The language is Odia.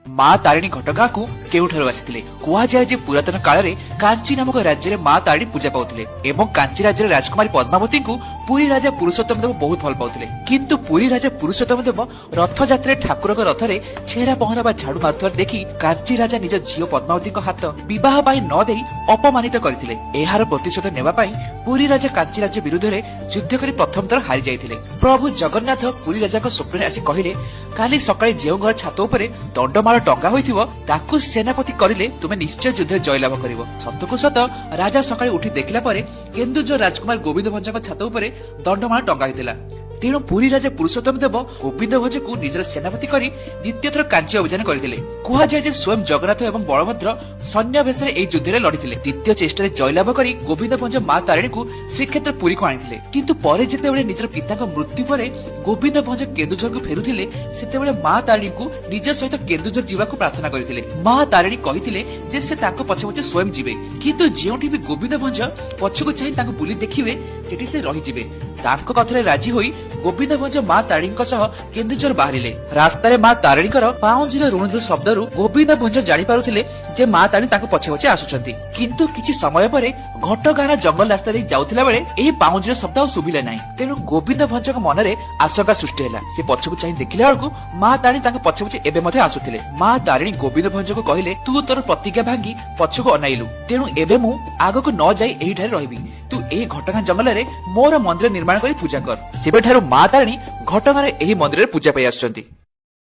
ମା ତାରିଣୀ ଘଟଗାଁ କୁ କେଉଁଠାରୁ ଆସିଥିଲେ? କୁହାଯାଏ ଯେ ପୁରାତନ କାଳରେ କାଞ୍ଚି ନାମକ ରାଜ୍ୟରେ ମା ତାରିଣୀ ପୂଜା ପାଉଥିଲେ ଏବଂ କାଞ୍ଚି ରାଜ୍ୟର ରାଜକୁମାରୀ ପଦ୍ମାବତୀଙ୍କୁ ପୁରୀ ରାଜା ପୁରୁଷୋତ୍ତମ ଦେବ ବହୁତ ଭଲ ପାଉଥିଲେ। କିନ୍ତୁ ପୁରୀ ରାଜା ପୁରୁଷୋତ୍ତମ ଦେବ ରଥଯାତ୍ରାରେ ଠାକୁରଙ୍କ ରଥରେ ଛେରା ପହଁରା ବା ଝାଡୁ ମାରୁଥିବାର ଦେଖି କାଞ୍ଚି ରାଜା ନିଜ ଝିଅ ପଦ୍ମାବତୀଙ୍କ ହାତ ବିବାହ ପାଇଁ ନ ଦେଇ ଅପମାନିତ କରିଥିଲେ। ଏହାର ପ୍ରତିଶୋଧ ନେବା ପାଇଁ ପୁରୀ ରାଜା କାଞ୍ଚି ରାଜ୍ୟ ବିରୁଦ୍ଧରେ ଯୁଦ୍ଧ କରି ପ୍ରଥମ ଥର ହାରି ଯାଇଥିଲେ। ପ୍ରଭୁ ଜଗନ୍ନାଥ ପୁରୀ ରାଜାଙ୍କ ସ୍ୱପ୍ନରେ ଆସି କହିଲେ, କାଲି ସକାଳେ ଯେଉଁ ଘର ଛାତ ଉପରେ ଦଣ୍ଡମାଳ ଟଙ୍ଗା ହୋଇଥିବ ତାକୁ ସେନାପତି କରିଲେ ତୁମେ ନିଶ୍ଚୟ ଯୁଦ୍ଧରେ ଜୟଲାଭ କରିବ। ସତକୁ ସତ ରାଜା ସକାଳେ ଉଠି ଦେଖିଲା ପରେ କେନ୍ଦୁଝର ରାଜକୁମାର ଗୋବିନ୍ଦ ଭଞ୍ଜଙ୍କ ଛାତ ଉପରେ ଦଣ୍ଡମାଳ ଟଙ୍ଗା ହୋଇଥିଲା। ତେଣୁ ପୁରୀ ରାଜା ପୁରୁଷୋତ୍ତମ ଦେବ ଗୋବିନ୍ଦ ଭଞ୍ଜକୁ ନିଜର ସେନାପତି କରି ଦ୍ୱିତୀୟ ଥର କାଞ୍ଚି ଅଭିଯାନ କରିଥିଲେ। କୁହାଯାଏ ଯେ ସ୍ୱୟଂ ଜଗନ୍ନାଥ ଏବଂ ବଳଭଦ୍ର ସୈନ୍ୟ ବେଶରେ ଏହି ଯୁଦ୍ଧରେ ଲଢିଥିଲେ। ଦ୍ୱିତୀୟ ଚେଷ୍ଟାରେ ଜୟଲାଭ କରି ଗୋବିନ୍ଦ ଭଞ୍ଜ ମା ତାରିଣୀକୁ ଶ୍ରୀକ୍ଷେତ୍ର ପୁରୀକୁ ଆଣିଥିଲେ। କିନ୍ତୁ ପରେ ଯେତେବେଳେ ନିଜର ପିତାଙ୍କ ମୃତ୍ୟୁ ପରେ ଗୋବିନ୍ଦ ଭଞ୍ଜ କେନ୍ଦୁଝରକୁ ଫେରୁଥିଲେ, ସେତେବେଳେ ମା ତାରିଣୀଙ୍କୁ ନିଜ ସହିତ କେନ୍ଦୁଝର ଯିବାକୁ ପ୍ରାର୍ଥନା କରିଥିଲେ। ମା ତାରିଣୀ କହିଥିଲେ ଯେ ସେ ତାଙ୍କ ପଛେ ପଛେ ସ୍ୱୟଂ ଯିବେ, କିନ୍ତୁ ଯେଉଁଠି ବି ଗୋବିନ୍ଦ ଭଞ୍ଜ ପଛକୁ ଚାହିଁ ତାଙ୍କୁ ବୁଲି ଦେଖିବେ ସେଠି ସେ ରହିଯିବେ। ତାଙ୍କ କଥାରେ ରାଜି ହୋଇ ଗୋବିନ୍ଦ ଭଞ୍ଜ ମା ତାରିଣୀଙ୍କ ସହ କେନ୍ଦୁଝର ବାହାରିଲେ। ରାସ୍ତାରେ ମା ତାରିଣୀଙ୍କର ପାଉଁଜିର ରୁଣୁଝୁଣୁ ଶବ୍ଦରୁ ଗୋବିନ୍ଦ ଭଞ୍ଜ ଜାଣିପାରୁଥିଲେ ଯେ ମା ତାରିଣୀ ତାଙ୍କ ପଛେ ପଛେ ଆସୁଛନ୍ତି। କିନ୍ତୁ କିଛି ସମୟ ପରେ ଘଟଗାଁର ଜଙ୍ଗଲ ରାସ୍ତା ଦେଇ ଯାଉଥିଲା ବେଳେ ଏହି ପାଉଁଜିର ଶବ୍ଦ ଆଉ ଶୁଭିଲା ନାହିଁ। ତେଣୁ ଗୋବିନ୍ଦ ଭଞ୍ଜଙ୍କ ମନରେ ଆଶଙ୍କା ସୃଷ୍ଟି ହେଲା। ସେ ପଛକୁ ଚାହିଁ ଦେଖିଲା ବେଳକୁ ମା ତାରିଣୀ ତାଙ୍କ ପଛେ ପଛେ ଏବେ ମଧ୍ୟ ଆସୁଥିଲେ। ମା ତାରିଣୀ ଗୋବିନ୍ଦ ଭଞ୍ଜଙ୍କୁ କହିଲେ, ତୁ ତୋର ପ୍ରତିଜ୍ଞା ଭାଙ୍ଗି ପଛକୁ ଅନାଇଲୁ, ତେଣୁ ଏବେ ମୁଁ ଆଗକୁ ନ ଯାଇ ଏହିଠାରେ ରହିବି। ତୁ ଏହି ଘଟଗାଁ ଜଙ୍ଗଲରେ ମୋର ମନ୍ଦିର ନିର୍ମାଣ କରି ପୂଜା କର। ସେବେଠାରୁ ମା ତାରିଣୀ ଘଟଗାଁରେ ଏହି ମନ୍ଦିରରେ ପୂଜା ପାଇ ଆସୁଛନ୍ତି।